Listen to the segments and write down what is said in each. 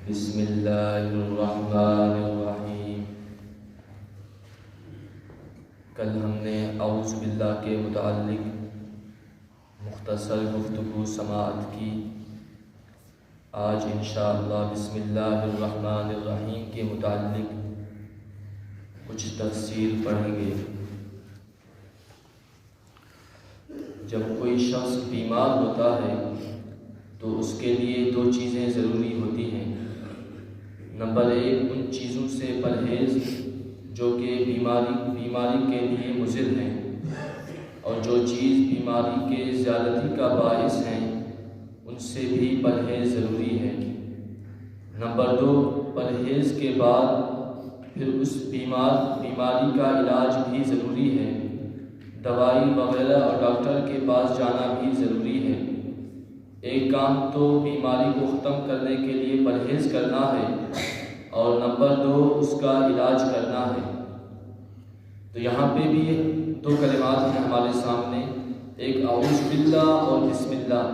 بسم اللہ الرحمن الرحیم۔ کل ہم نے اعوذ باللہ کے متعلق مختصر گفتگو سماعت کی۔ آج انشاءاللہ بسم اللہ الرحمن الرحیم کے متعلق کچھ تفصیل پڑھیں گے۔ جب کوئی شخص بیمار ہوتا ہے تو اس کے لیے دو چیزیں ضروری ہوتی ہیں۔ نمبر ایک، ان چیزوں سے پرہیز جو کہ بیماری کے لیے مضر ہیں، اور جو چیز بیماری کے زیادتی کا باعث ہیں ان سے بھی پرہیز ضروری ہے۔ نمبر دو، پرہیز کے بعد پھر اس بیماری کا علاج بھی ضروری ہے، دوائی وغیرہ اور ڈاکٹر کے پاس جانا بھی ضروری ہے۔ ایک کام تو بیماری کو ختم کرنے کے لیے پرہیز کرنا ہے، اور نمبر دو اس کا علاج کرنا ہے۔ تو یہاں پہ بھی دو کلمات ہیں ہمارے سامنے، ایک اعوذ باللہ اور بسم اللہ۔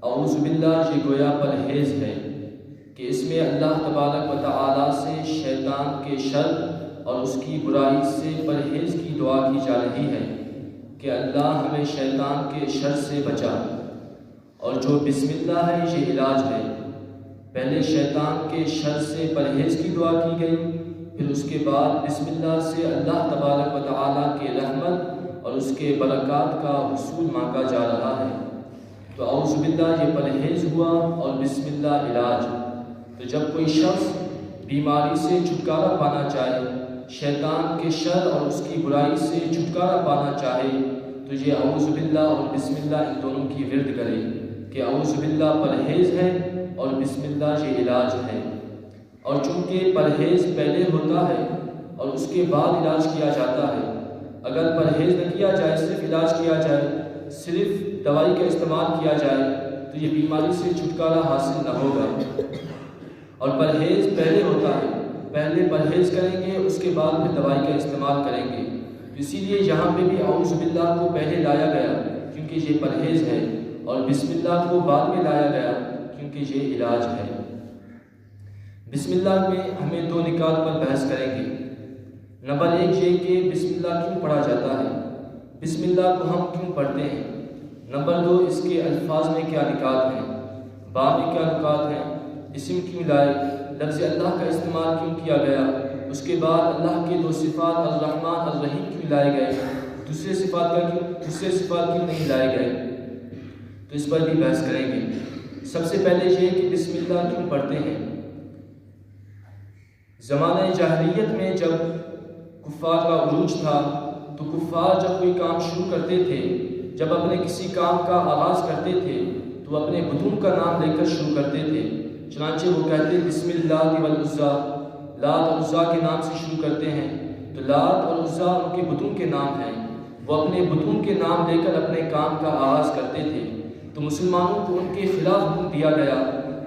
اعوذ باللہ یہ گویا پرہیز ہے کہ اس میں اللہ تبارک و تعالیٰ سے شیطان کے شر اور اس کی برائی سے پرہیز کی دعا کی جا رہی ہے کہ اللہ ہمیں شیطان کے شر سے بچا۔ اور جو بسم اللہ ہے یہ علاج ہے۔ پہلے شیطان کے شر سے پرہیز کی دعا کی گئی، پھر اس کے بعد بسم اللہ سے اللہ تبارک و تعالیٰ کے رحمت اور اس کے برکات کا حصول مانگا جا رہا ہے۔ تو اعوذ باللہ یہ پرہیز ہوا اور بسم اللہ علاج۔ تو جب کوئی شخص بیماری سے چھٹکارا پانا چاہے، شیطان کے شر اور اس کی برائی سے چھٹکارا پانا چاہے، تو یہ اعوذ باللہ اور بسم اللہ ان دونوں کی ورد کرے کہ اعوذ باللہ پرہیز ہے اور بسم اللہ یہ علاج ہے۔ اور چونکہ پرہیز پہلے ہوتا ہے اور اس کے بعد علاج کیا جاتا ہے، اگر پرہیز نہ کیا جائے، صرف علاج کیا جائے، صرف دوائی کا استعمال کیا جائے، تو یہ بیماری سے چھٹکارا حاصل نہ ہوگا۔ اور پرہیز پہلے ہوتا ہے، پہلے پرہیز کریں گے، اس کے بعد پھر دوائی کا استعمال کریں گے۔ اسی لیے یہاں پہ بھی اعوذ باللہ کو پہلے لایا گیا کیونکہ یہ پرہیز ہے، اور بسم اللہ کو بعد میں لایا گیا کیونکہ یہ علاج ہے۔ بسم اللہ میں ہمیں دو نکات پر بحث کریں گے۔ نمبر ایک یہ کہ بسم اللہ کیوں پڑھا جاتا ہے، بسم اللہ کو ہم کیوں پڑھتے ہیں۔ نمبر دو، اس کے الفاظ میں کیا نکات ہیں، با میں کیا نکات ہیں، اسم کیوں لائے، لفظ اللہ کا استعمال کیوں کیا گیا، اس کے بعد اللہ کے دو صفات الرحمن الرحیم کیوں لائے گئے، دوسرے صفات کیوں نہیں لائے گئے، تو اس پر بھی بحث کریں گے۔ سب سے پہلے یہ کہ بسم اللہ کیوں پڑھتے ہیں۔ زمانہ جاہلیت میں جب کفار کا عروج تھا تو کفار جب کوئی کام شروع کرتے تھے، جب اپنے کسی کام کا آغاز کرتے تھے تو اپنے بتوں کا نام لے کر شروع کرتے تھے۔ چنانچہ وہ کہتے بسم اللہ والعزیٰ، لات اور عزیٰ کے نام سے شروع کرتے ہیں۔ تو لات اور عزیٰ ان کے بتوں کے نام ہیں، وہ اپنے بتوں کے نام لے کر اپنے کام کا آغاز کرتے تھے۔ تو مسلمانوں کو ان کے خلاف حکم دیا گیا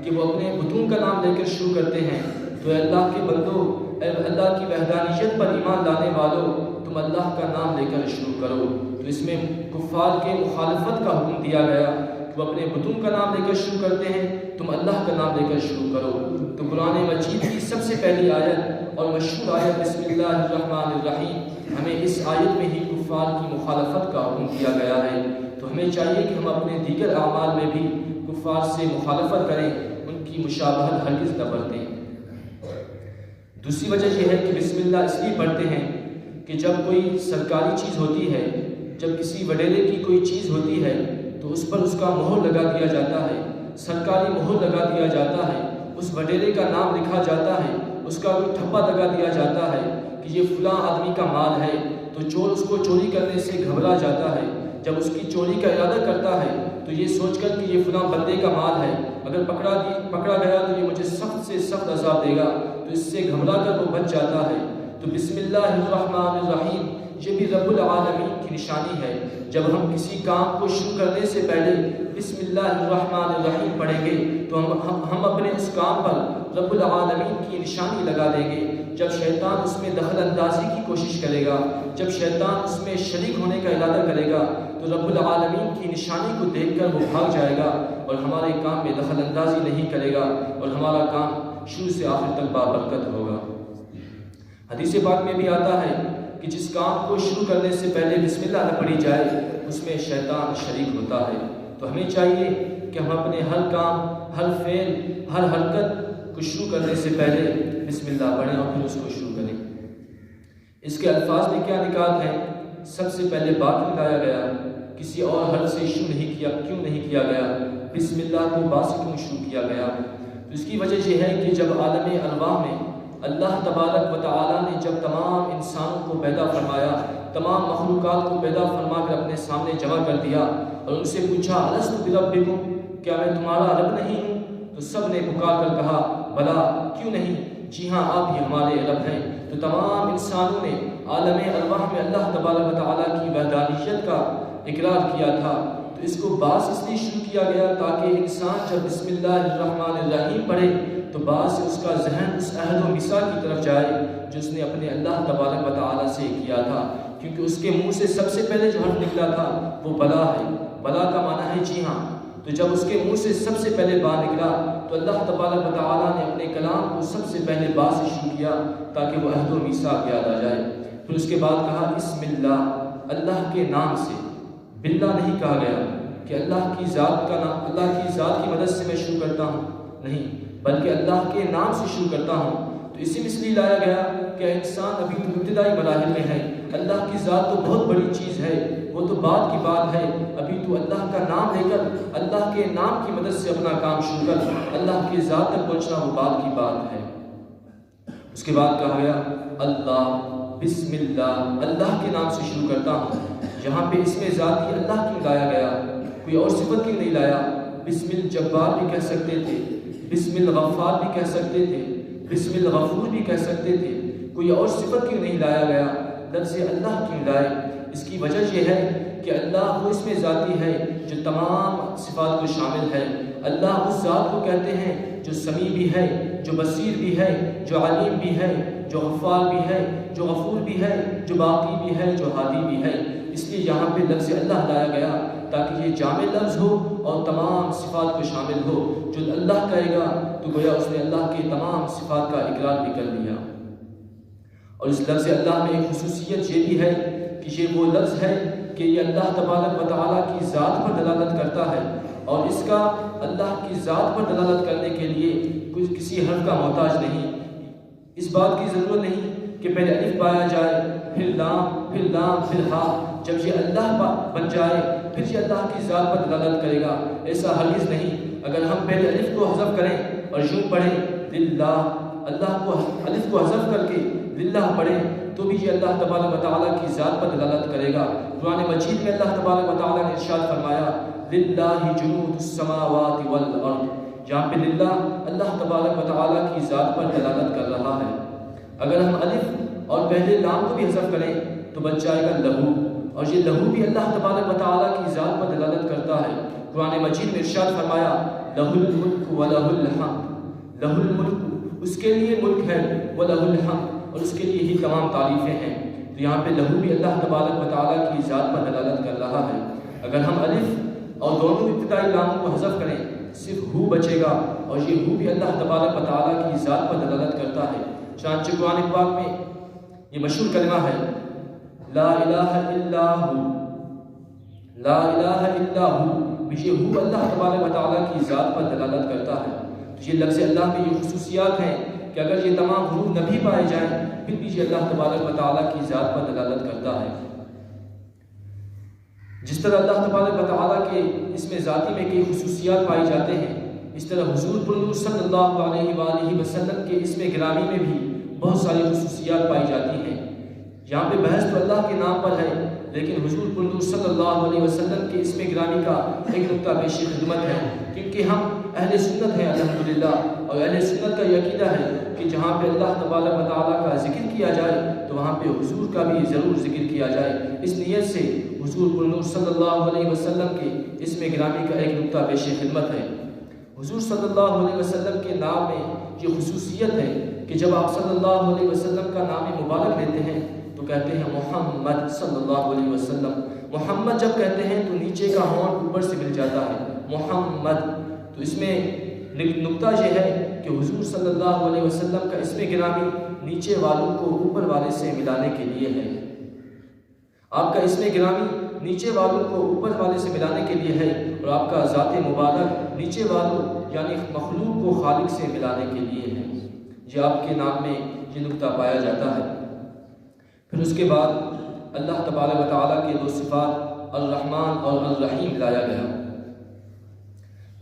کہ وہ اپنے بتوں کا نام لے کر شروع کرتے ہیں۔ تو اے اللہ کے بندو، اے اللہ کی وحدانیت پر ایمان لانے والوں، تم اللہ کا نام لے کر شروع کرو۔ تو اس میں کفار کے مخالفت کا حکم دیا گیا کہ وہ اپنے بتوں کا نام لے کر شروع کرتے ہیں، تم اللہ کا نام لے کر شروع کرو۔ تو قرآن مجید کی سب سے پہلی آیت اور مشہور آیت بسم اللہ الرحمن الرحیم، ہمیں اس آیت میں ہی کفار کی مخالفت کا حکم دیا گیا ہے۔ تو ہمیں چاہیے کہ ہم اپنے دیگر اعمال میں بھی کفار سے مخالفت کریں، ان کی مشابہت ہرگز نہ برتیں۔ دوسری وجہ یہ ہے کہ بسم اللہ اس لیے پڑھتے ہیں کہ جب کوئی سرکاری چیز ہوتی ہے، جب کسی وڈیرے کی کوئی چیز ہوتی ہے تو اس پر اس کا مہر لگا دیا جاتا ہے، سرکاری مہر لگا دیا جاتا ہے، اس وڈیرے کا نام لکھا جاتا ہے، اس کا کوئی ٹھپا لگا دیا جاتا ہے کہ یہ فلاں آدمی کا مال ہے، تو چور اس کو چوری کرنے سے گھبرا جاتا ہے۔ جب اس کی چوری کا ارادہ کرتا ہے تو یہ سوچ کر کہ یہ فلاں بندے کا مال ہے، اگر پکڑا گیا تو یہ مجھے سخت سے سخت عذاب دے گا، تو اس سے گھبرا کر وہ بچ جاتا ہے۔ تو بسم اللہ الرحمن الرحیم یہ بھی رب العالمین کی نشانی ہے۔ جب ہم کسی کام کو شروع کرنے سے پہلے بسم اللہ الرحمن الرحیم پڑھیں گے تو ہم اپنے اس کام پر رب العالمین کی نشانی لگا دیں گے۔ جب شیطان اس میں دخل اندازی کی کوشش کرے گا، جب شیطان اس میں شریک ہونے کا ارادہ کرے گا، تو رب العالمین کی نشانی کو دیکھ کر وہ بھاگ جائے گا اور ہمارے کام میں دخل اندازی نہیں کرے گا اور ہمارا کام شروع سے آخر تک بابرکت ہوگا۔ حدیث پاک میں بھی آتا ہے کہ جس کام کو شروع کرنے سے پہلے بسم اللہ نہ پڑھی جائے اس میں شیطان شریک ہوتا ہے۔ تو ہمیں چاہیے کہ ہم اپنے ہر کام، ہر فعل، ہر حرکت کو شروع کرنے سے پہلے بسم اللہ پڑھیں اور پھر اس کو شروع کریں۔ اس کے الفاظ میں کیا نکات ہیں؟ سب سے پہلے با ملایا گیا، کسی اور حرف سے شروع نہیں کیا، کیوں نہیں کیا گیا؟ بسم اللہ کو با سے کیوں شروع کیا گیا؟ تو اس کی وجہ یہ ہے کہ جب عالم ارواح میں اللہ تبارک و تعالیٰ نے جب تمام انسانوں کو پیدا فرمایا، تمام مخلوقات کو پیدا فرما کر اپنے سامنے جمع کر دیا اور ان سے پوچھا الست بربکم، کیا میں تمہارا رب نہیں ہوں؟ تو سب نے پکار کر کہا بلا، کیوں نہیں، جی ہاں آپ ہی ہمارے رب ہیں۔ تو تمام انسانوں نے عالم ارواح میں اللہ تبارک و تعالیٰ کی وحدانیت کا اقرار کیا تھا۔ تو اس کو باس اس لیے شروع کیا گیا تاکہ انسان جب بسم اللہ الرحمن الرحیم پڑھے تو بعد سے اس کا ذہن اس عہد و میثاق کی طرف جائے جو اس نے اپنے اللہ تبارک و تعالیٰ سے کیا تھا، کیونکہ اس کے منہ سے سب سے پہلے جو حرف نکلا تھا وہ بلا ہے۔ بلا کا معنی ہے جی ہاں۔ تو جب اس کے منہ سے سب سے پہلے با نکلا تو اللہ تبارک و تعالیٰ نے اپنے کلام کو سب سے پہلے با سے شروع کیا تاکہ وہ عہد و میثاق یاد آ جائے۔ پھر اس کے بعد کہا بسم اللہ، اللہ کے نام سے، باللہ نہیں کہا گیا کہ اللہ کی ذات کا نام، اللہ کی ذات کی مدد سے میں شروع کرتا ہوں، نہیں، بلکہ اللہ کے نام سے شروع کرتا ہوں۔ تو اسی میں اس لیے لایا گیا کہ انسان ابھی تو ابتدائی مراحل میں ہے، اللہ کی ذات تو بہت بڑی چیز ہے، وہ تو بعد کی بات ہے، ابھی تو اللہ کا نام لے کر اللہ کے نام کی مدد سے اپنا کام شروع کر اللہ کی ذات تک پہنچنا وہ بعد کی بات ہے۔ اس کے بعد کہا گیا اللہ، بسم اللہ، اللہ کے نام سے شروع کرتا ہوں۔ یہاں پہ اس میں ذاتی اللہ کیوں لایا گیا؟ کوئی اور صفت کیوں نہیں لایا؟ بسم الجبار بھی کہہ سکتے تھے، بسم الغفار بھی کہہ سکتے تھے، بسم الغفور بھی کہہ سکتے تھے، کوئی اور صفت کیوں نہیں لایا گیا؟ لفظ اللہ کیوں لائے؟ اس کی وجہ یہ ہے کہ اللہ وہ اس میں ذاتی ہے جو تمام صفات کو شامل ہے۔ اللہ اس ذات کو کہتے ہیں جو سمیع بھی ہے، جو بصیر بھی ہے، جو علیم بھی ہے، جو غفار بھی ہے، جو غفور بھی ہے، جو باقی بھی ہے، جو ہادی بھی ہے۔ اس لیے یہاں پہ لفظ اللہ لایا گیا تاکہ یہ جامع لفظ ہو اور تمام صفات کو شامل ہو۔ جو اللہ کہے گا تو گویا اس نے اللہ کے تمام صفات کا اقرار بھی کر لیا۔ اور اس لفظ اللہ میں ایک خصوصیت یہ بھی ہے کہ یہ وہ لفظ ہے کہ یہ اللہ تبارک و تعالیٰ کی ذات پر دلالت کرتا ہے، اور اس کا اللہ کی ذات پر دلالت کرنے کے لیے کسی حرف کا محتاج نہیں۔ اس بات کی ضرورت نہیں کہ پہلے الف پایا جائے، پھر لام، پھر لام، پھر ہا، جب یہ اللہ بن جائے پھر یہ اللہ کی ذات پر دلالت کرے گا، ایسا ہرگز نہیں۔ اگر ہم پہلے الف کو حذف کریں اور یوں پڑھیں للہ، اللہ کو الف کو حذف کر کے للہ پڑھیں تو بھی یہ اللہ تبارک و تعالیٰ کی ذات پر دلالت کرے گا۔ قرآن مجید میں اللہ تبارک و تعالیٰ نے ارشاد فرمایا للہ جنود السماوات والارض، جہاں پہ للہ اللہ تبارک و تعالیٰ کی ذات پر دلالت کر رہا ہے۔ اگر ہم الف اور پہلے لام کو بھی حذف کریں تو بچ جائے گا لہو، اور یہ لہو بھی اللہ تبارک و تعالیٰ کی ذات پر دلالت کرتا ہے۔ قرآن مجید میں ارشاد فرمایا لہ الملک ولہ الحمد، لہ الملک، اس کے لیے ملک ہے، ولہ الحمد، اور اس کے لیے ہی تمام تعریفیں ہیں۔ تو یہاں پہ لہو بھی اللہ تبارک و تعالیٰ کی ذات پر دلالت کر رہا ہے۔ اگر ہم الف اور دونوں ابتدائی لاموں کو حذف کریں صرف ہو بچے گا، اور یہ ہو بھی اللہ تبارک و تعالیٰ کی ذات پر دلالت کرتا ہے۔ چنانچہ قرآن پاک میں یہ مشہور کلمہ ہے لا الہ الا ہو، لا الہ الا ہو، یہ ہو اللہ تبارک و تعالیٰ کی ذات پر دلالت کرتا ہے۔ تو یہ لفظ اللہ میں یہ خصوصیات ہیں کہ اگر یہ تمام حروف نہ بھی پائے جائیں پھر بھی یہ اللہ تبارک و تعالیٰ کی ذات پر دلالت کرتا ہے۔ جس طرح اللہ تبارک و تعالیٰ کے اس میں ذاتی میں کئی خصوصیات پائی جاتے ہیں، اس طرح حضور پر صلی اللہ علیہ وآلہ وسلم کے اس میں گرامی میں بھی بہت ساری خصوصیات پائی جاتی ہیں۔ یہاں پہ بحث تو اللہ کے نام پر ہے، لیکن حضور پر صلی اللہ علیہ وسلم کے اس میں گرامی کا ایک نقطہ پیش خدمت ہے، کیونکہ ہم اہل سنت ہیں الحمدللہ، اور اہل سنت کا یہ عقیدہ ہے کہ جہاں پہ اللہ تبارک و تعالیٰ کا ذکر کیا جائے تو وہاں پہ حضور کا بھی ضرور ذکر کیا جائے۔ اس نیت سے حضور پر صلی اللہ علیہ وسلم کے اس میں گرامی کا ایک نقطہ پیش خدمت ہے۔ حضور صلی اللہ علیہ وسلم کے نام میں یہ خصوصیت ہے کہ جب آپ صلی اللہ علیہ وسلم کا نام مبارک لیتے ہیں تو کہتے ہیں محمد صلی اللہ علیہ وسلم. محمد جب کہتے ہیں تو نیچے کا ہونٹ اوپر سے مل جاتا ہے محمد. تو اس میں نقطہ یہ ہے کہ حضور صلی اللہ علیہ وسلم کا اسم گرامی نیچے والوں کو اوپر والے سے ملانے کے لیے ہے. آپ کا اسم گرامی نیچے والوں کو اوپر والے سے ملانے کے لیے ہے، اور آپ کا ذات مبارک نیچے والوں یعنی مخلوق کو خالق سے ملانے کے لیے ہے. یہ آپ کے نام میں یہ نقطہ پایا جاتا ہے. پھر اس کے بعد اللہ تبارک و تعالیٰ کے دو صفات الرحمن اور الرحیم لایا گیا.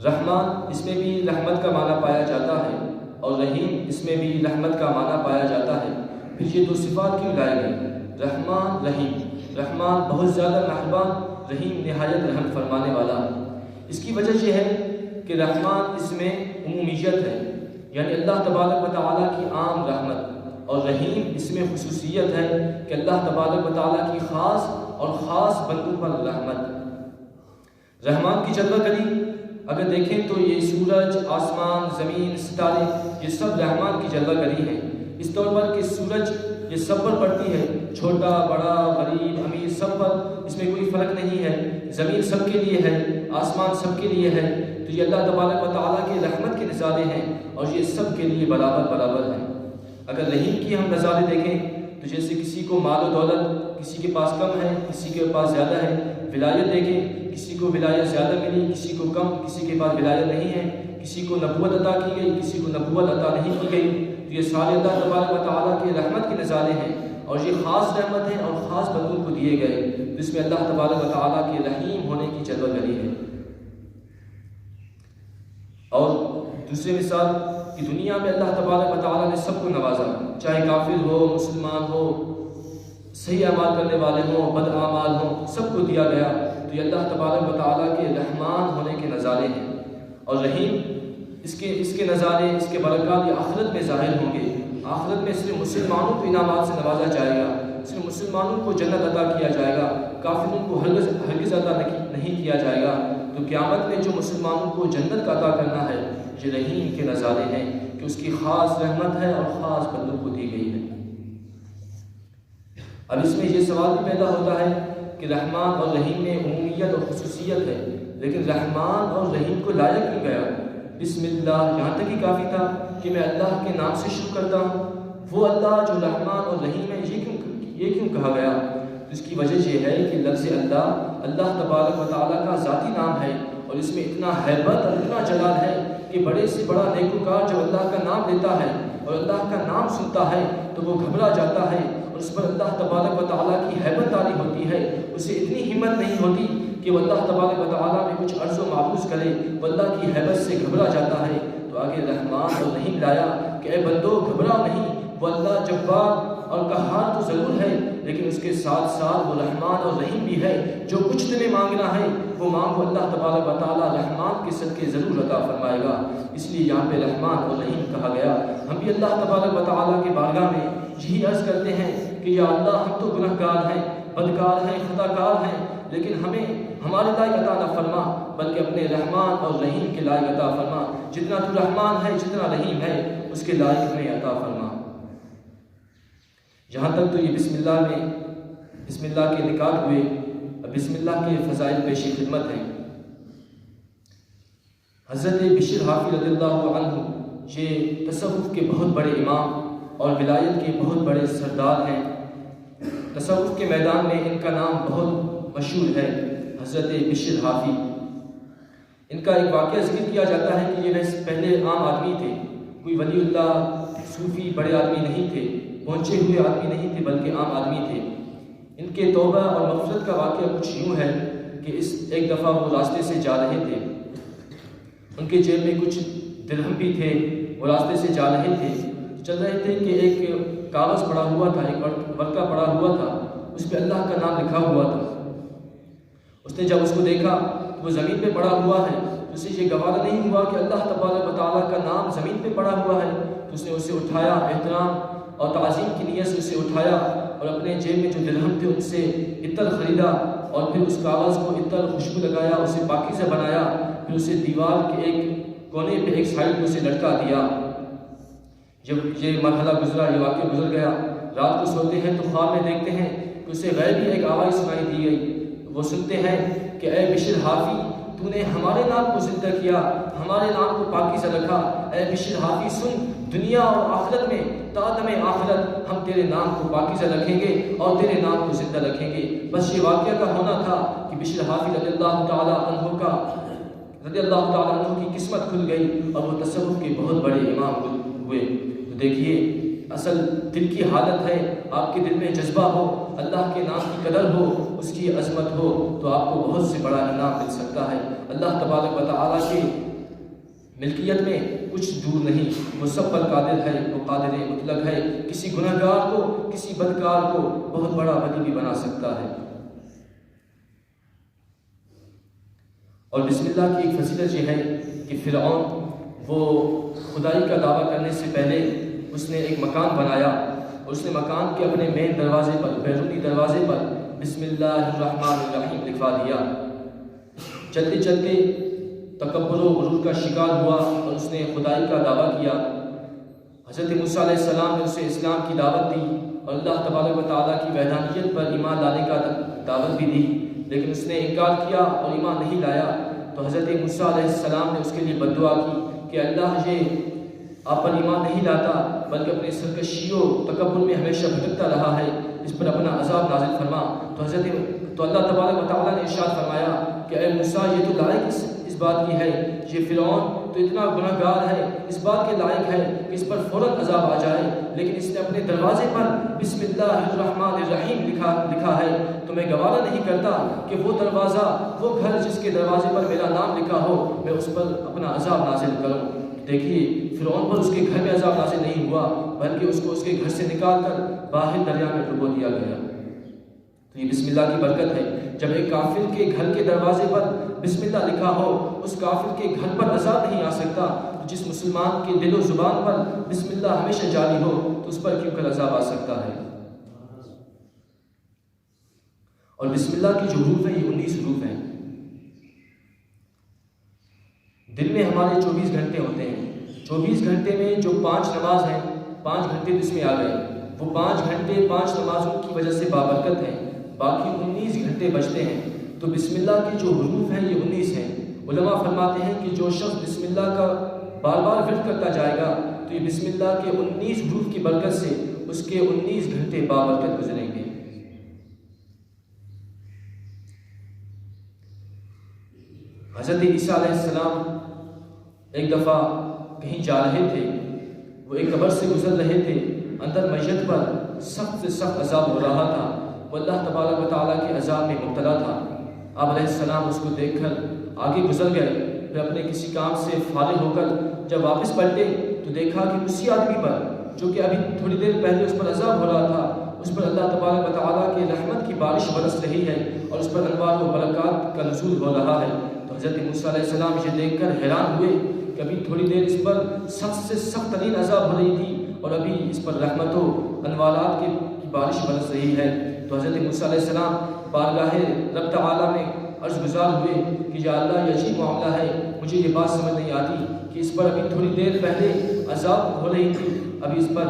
رحمان اس میں بھی رحمت کا معنی پایا جاتا ہے، اور رحیم اس میں بھی رحمت کا معنی پایا جاتا ہے. پھر یہ دو صفات کیوں لائے گئے؟ رحمان رحیم. رحمان بہت زیادہ مہربان، رحیم نہایت رحم فرمانے والا. اس کی وجہ یہ ہے کہ رحمان اس میں عمومیت ہے، یعنی اللہ تبارک و تعالیٰ کی عام رحمت، اور رحیم اس میں خصوصیت ہے کہ اللہ تبارک و تعالیٰ کی خاص اور خاص بندوں پر رحمت. رحمان کی جلوہ گری اگر دیکھیں تو یہ سورج، آسمان، زمین، ستارے یہ سب رحمان کی جلوہ گری ہیں. اس طور پر کہ سورج یہ سب پر پڑتی ہے، چھوٹا بڑا غریب امیر سب پر، اس میں کوئی فرق نہیں ہے. زمین سب کے لیے ہے، آسمان سب کے لیے ہے. تو یہ اللہ تبارک و تعالیٰ کی رحمت کے نظارے ہیں، اور یہ سب کے لیے برابر برابر ہیں. اگر رحیم کی ہم نظارے دیکھیں تو جیسے کسی کو مال و دولت کسی کے پاس کم ہے، کسی کے پاس زیادہ ہے. ولایت دیکھیں، کسی کو ولایت زیادہ ملی، کسی کو کم، کسی کے پاس ولایت نہیں ہے. کسی کو نبوت عطا کی گئی، کسی کو نبوت عطا نہیں کی گئی. تو یہ سارے اللہ تبارک و تعالیٰ کے رحمت کے نظارے ہیں، اور یہ خاص رحمت ہے اور خاص بندوں کو دیے گئے. تو اس میں اللہ تبارک و تعالیٰ کے رحیم ہونے کی جلوہ گری ہے. اور دوسری مثال کہ دنیا میں اللہ تبارک و تعالیٰ نے سب کو نوازا، چاہے کافر ہو، مسلمان ہو، صحیح اعمال کرنے والے ہوں، بد اعمال ہوں، سب کو دیا گیا. تو یہ اللہ تبارک و تعالیٰ کے رحمان ہونے کے نظارے ہیں. اور رحیم اس کے نظارے، اس کے برکات یہ آخرت میں ظاہر ہوں گے. آخرت میں صرف مسلمانوں کو انعامات سے نوازا جائے گا، صرف مسلمانوں کو جنت عطا کیا جائے گا، کافروں کو ہرگز عطا نہیں کیا جائے گا. تو قیامت میں جو مسلمانوں کو جنت کا عطا کرنا ہے یہ رحیم کے نظارے ہیں کہ اس کی خاص رحمت ہے اور خاص بندوں کو دی گئی ہے. اب اس میں یہ سوال بھی پیدا ہوتا ہے کہ رحمان اور رحیم میں عمومیت اور خصوصیت ہے، لیکن رحمان اور رحیم کو لایا کیوں گیا؟ بسم اللہ یہاں تک ہی کافی تھا کہ میں اللہ کے نام سے شروع کرتا ہوں. وہ اللہ جو رحمان اور رحیم ہے یہ کیوں کہا گیا؟ اس کی وجہ یہ ہے کہ لفظ اللہ تبارک و تعالیٰ کا ذاتی نام ہے، اور اس میں اتنا ہیبت اور اتنا جلال ہے کہ بڑے سے بڑا نیکوکار جب اللہ کا نام لیتا ہے اور اللہ کا نام سنتا ہے تو وہ گھبرا جاتا ہے، اور اس پر اللہ تبارک و تعالیٰ کی ہیبت طاری ہوتی ہے. اسے اتنی ہمت نہیں ہوتی کہ وہ اللہ تبارک و تعالیٰ میں کچھ عرض و معروض کرے، وہ اللہ کی ہیبت سے گھبرا جاتا ہے. تو آگے رحمان اور رحیم لایا کہ اے بندو گھبرا نہیں، وہ اللہ جبار اور قہار تو ضرور ہے، لیکن اس کے ساتھ ساتھ وہ رحمان اور رحیم بھی ہے. جو کچھ تمہیں مانگنا ہے وہ مانگو، اللہ تبارک و تعالیٰ رحمان کے صدقے ضرور عطا فرمائے گا. اس لیے یہاں پہ رحمان اور رحیم کہا گیا. ہم بھی اللہ تبارک و تعالیٰ کے بارگاہ میں یہی عرض کرتے ہیں کہ یا اللہ ہم تو گناہ گار ہیں، بدکار ہیں، خطا کار ہیں، لیکن ہمیں ہمارے لائق عطا نہ فرما، بلکہ اپنے رحمان اور رحیم کے لائق عطا فرما. جتنا تو رحمان ہے، جتنا رحیم ہے، اس کے لائق ہمیں عطا فرما. جہاں تک تو یہ بسم اللہ کے نکات ہوئے. بسم اللہ کے فضائل پیشی خدمت ہیں. حضرت بشر حافی رضی اللہ عنہ یہ تصوف کے بہت بڑے امام اور ولایت کے بہت بڑے سردار ہیں. تصوف کے میدان میں ان کا نام بہت مشہور ہے، حضرت بشر حافی. ان کا ایک واقعہ ذکر کیا جاتا ہے کہ یہ پہلے عام آدمی تھے، کوئی ولی اللہ صوفی بڑے آدمی نہیں تھے، پہنچے ہوئے آدمی نہیں تھے، بلکہ عام آدمی تھے. ان کے توبہ اور مغفرت کا واقعہ کچھ یوں ہے کہ ایک دفعہ وہ راستے سے جا رہے تھے، ان کے جیب میں کچھ درہم بھی تھے، وہ راستے سے چل رہے تھے کہ ایک کاغذ پڑا ہوا تھا، ایک ورقہ پڑا ہوا تھا، اس پہ اللہ کا نام لکھا ہوا تھا. اس نے جب اس کو دیکھا تو وہ زمین پہ پڑا ہوا ہے، تو اسے یہ گوارا نہیں ہوا کہ اللہ تبارک و تعالیٰ کا نام زمین پہ پڑا ہوا ہے. تو اس نے اسے اٹھایا، احترام اور تعظیم کی نیت سے اسے اٹھایا، اور اپنے جیب میں جو درہم تھے ان سے عطر خریدا، اور پھر اس کاغذ کو عطر خوشبو لگایا، اسے پاکیزہ بنایا، پھر اسے دیوار کے ایک کونے پہ ایک سائڈ میں اسے لٹکا دیا. جب یہ مرحلہ گزرا، یہ واقعہ گزر گیا، رات کو سوتے ہیں تو خواب میں دیکھتے ہیں کہ اسے غیبی ایک آواز سنائی دی گئی، وہ سنتے ہیں کہ اے بشر حافی، تو نے ہمارے نام کو زندہ کیا، ہمارے نام کو پاکیزہ رکھا، اے بشر حافی سن، دنیا اور آخرت میں تادم آخرت ہم تیرے نام کو پاکیزہ رکھیں گے اور تیرے نام کو زندہ رکھیں گے۔ بس یہ واقعہ کا ہونا تھا کہ بشر حافی رضی اللہ تعالیٰ عنہ کی قسمت کھل گئی اور وہ تصوف کے بہت بڑے امام ہوئے۔ تو دیکھیے اصل دل کی حالت ہے، آپ کے دل میں جذبہ ہو، اللہ کے نام کی قدر ہو، اس کی عظمت ہو، تو آپ کو بہت سے بڑا انعام مل سکتا ہے۔ اللہ تبارک و تعالیٰ کی ملکیت میں کچھ دور نہیں، وہ سب پر قادر ہے، وہ قادر مطلق ہے، کسی گناہ گار کو، کسی بدکار کو بہت بڑا ولی بھی بنا سکتا ہے۔ اور بسم اللہ کی ایک فضیلت یہ ہے کہ فرعون وہ خدائی کا دعویٰ کرنے سے پہلے اس نے ایک مکان بنایا اور اس نے مکان کے اپنے مین دروازے پر، بیرونی دروازے پر بسم اللہ الرحمن الرحیم لکھوا دیا۔ چلتے چلتے تکبر و غرور کا شکار ہوا اور اس نے خدائی کا دعویٰ کیا۔ حضرت موسیٰ علیہ السلام نے اسے اسلام کی دعوت دی اور اللہ تبارک و تعالیٰ کی وحدانیت پر ایمان لانے کا دعوت بھی دی، لیکن اس نے انکار کیا اور ایمان نہیں لایا۔ تو حضرت موسیٰ علیہ السلام نے اس کے لیے بد دعا کی کہ اللہ یہ آپ پر ایمان نہیں لاتا بلکہ اپنے سرکشی و تکبر میں ہمیشہ بھٹکتا رہا ہے، اس پر اپنا عذاب نازل فرما۔ تو اللہ تبارک و تعالیٰ نے ارشاد فرمایا کہ اے موسیٰ یہ تو لائق اس بات کی ہے، یہ فرعون تو اتنا گناہ گار ہے، اس بات کے لائق ہے کہ اس پر فوراً عذاب آ جائے، لیکن اس نے اپنے دروازے پر بسم اللہ الرحمن الرحیم لکھا ہے، تو میں گوارا نہیں کرتا کہ وہ دروازہ، وہ گھر جس کے دروازے پر میرا نام لکھا ہو، میں اس پر اپنا عذاب نازل کروں۔ دیکھیے فرعون پر اس کے گھر میں عذاب نازل نہیں ہوا بلکہ اس کو اس کے گھر سے نکال کر باہر دریا میں ڈبو دیا گیا۔ تو یہ بسم اللہ کی برکت ہے، جب ایک کافر کے گھر کے دروازے پر بسم اللہ لکھا ہو، اس کافر کے گھر پر عذاب نہیں آ سکتا، تو جس مسلمان کے دل و زبان پر بسم اللہ ہمیشہ جاری ہو تو اس پر کیوں کر عذاب آ سکتا ہے۔ اور بسم اللہ کی جو حروف ہیں یہ 19 حروف ہیں۔ دن میں ہمارے 24 گھنٹے ہوتے ہیں، 24 گھنٹے میں جو 5 نماز ہیں، 5 گھنٹے تو اس میں آ گئے، وہ 5 گھنٹے 5 نمازوں کی وجہ سے بابرکت ہیں، باقی 19 گھنٹے بچتے ہیں۔ تو بسم اللہ کے جو حروف ہیں یہ 19 ہیں۔ علماء فرماتے ہیں کہ جو شخص بسم اللہ کا بار بار ورد کرتا جائے گا تو یہ بسم اللہ کے 19 حروف کی برکت سے اس کے 19 گھنٹے بابرکت گزریں گے۔ حضرت عیسیٰ علیہ السلام ایک دفعہ کہیں جا رہے تھے، وہ ایک قبر سے گزر رہے تھے، اندر میت پر سخت سے سخت عذاب ہو رہا تھا، وہ اللہ تبارک و تعالیٰ کے عذاب میں مبتلا تھا۔ آپ علیہ السلام اس کو دیکھ کر آگے گزر گئے، پھر اپنے کسی کام سے فارغ ہو کر جب واپس پلٹے تو دیکھا کہ اسی آدمی پر جو کہ ابھی تھوڑی دیر پہلے اس پر عذاب ہو رہا تھا، اس پر اللہ تبارک و تعالیٰ کی رحمت کی بارش برس رہی ہے اور اس پر انوار و برکات کا نزول ہو رہا ہے۔ تو حضرت موسیٰ علیہ السلام یہ دیکھ کر حیران ہوئے کہ ابھی تھوڑی دیر اس پر سخت سے سخت ترین عذاب ہو رہی تھی اور ابھی اس پر رحمت و انوارات کی بارش برس رہی ہے۔ تو حضرت موسیٰ علیہ السلام بارگاہ رب تعالیٰ میں عرض گزار ہوئے کہ یا اللہ یہ عجیب معاملہ ہے، مجھے یہ بات سمجھ نہیں آتی کہ اس پر ابھی تھوڑی دیر پہلے عذاب ہو رہی تھی، ابھی اس پر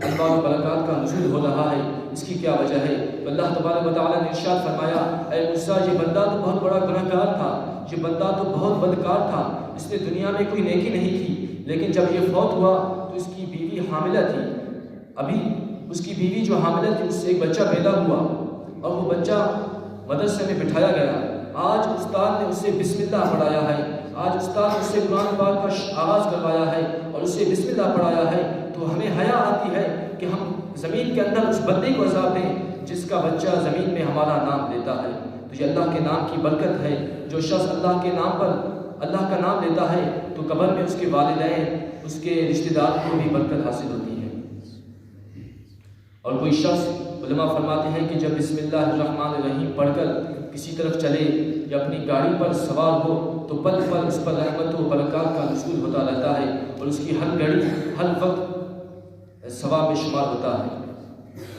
انوار و برکات کا نزول ہو رہا ہے، اس کی کیا وجہ ہے؟ تو اللہ تبارک و تعالیٰ نے ارشاد فرمایا اے موسیٰ یہ بندہ تو بہت بڑا گناہ گار تھا، یہ بندہ تو بہت بدکار تھا، اس نے دنیا میں کوئی نیکی نہیں کی، لیکن جب یہ فوت ہوا تو اس کی بیوی حاملہ تھی، ابھی اس کی بیوی جو حاملہ تھی اس سے ایک بچہ پیدا ہوا اور وہ بچہ مدرسے میں بٹھایا گیا۔ آج استاد نے اسے بسم اللہ پڑھایا ہے، آج استاد نے اسے قرآن پاک کا آغاز کروایا ہے اور اسے بسم اللہ پڑھایا ہے، تو ہمیں حیا آتی ہے کہ ہم زمین کے اندر اس بندے کو عذاب دیں جس کا بچہ زمین میں ہمارا نام لیتا ہے۔ تو یہ اللہ کے نام کی برکت ہے، جو شخص اللہ کے نام پر اللہ کا نام لیتا ہے تو قبر میں اس کے والدین، اس کے رشتہ دار کو بھی برکت حاصل ہوتی ہے۔ اور کوئی شخص، علماء فرماتے ہیں کہ جب بسم اللہ الرحمن الرحیم پڑھ کر کسی طرف چلے یا اپنی گاڑی پر سوار ہو تو پل پل اس پر رحمت و برکات کا نزول ہوتا رہتا ہے اور اس کی ہر گھڑی ہر وقت ثواب میں شمار ہوتا ہے۔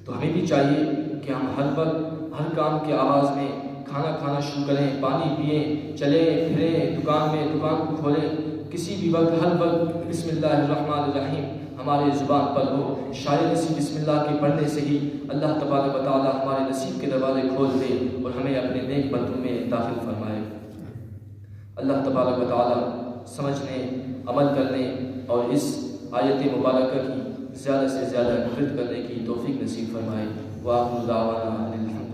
تو ہمیں بھی چاہیے کہ ہم ہر وقت ہر کام کے آواز میں کھانا کھانا شروع کریں، پانی پئیں، چلیں پھریں، دکان کو کھولیں، کسی بھی وقت ہر وقت بسم اللہ الرحمن الرحیم ہمارے زبان پر ہو، شاید اسی بسم اللہ کے پڑھنے سے ہی اللہ تبارک و تعالی ہمارے نصیب کے دروازے کھول دے اور ہمیں اپنے نیک بندوں میں داخل فرمائے۔ اللہ تبارک و تعالی سمجھنے، عمل کرنے اور اس آیت مبارکہ کی زیادہ سے زیادہ نفرت کرنے کی توفیق نصیب فرمائے۔ وآخر دعوانا الحمد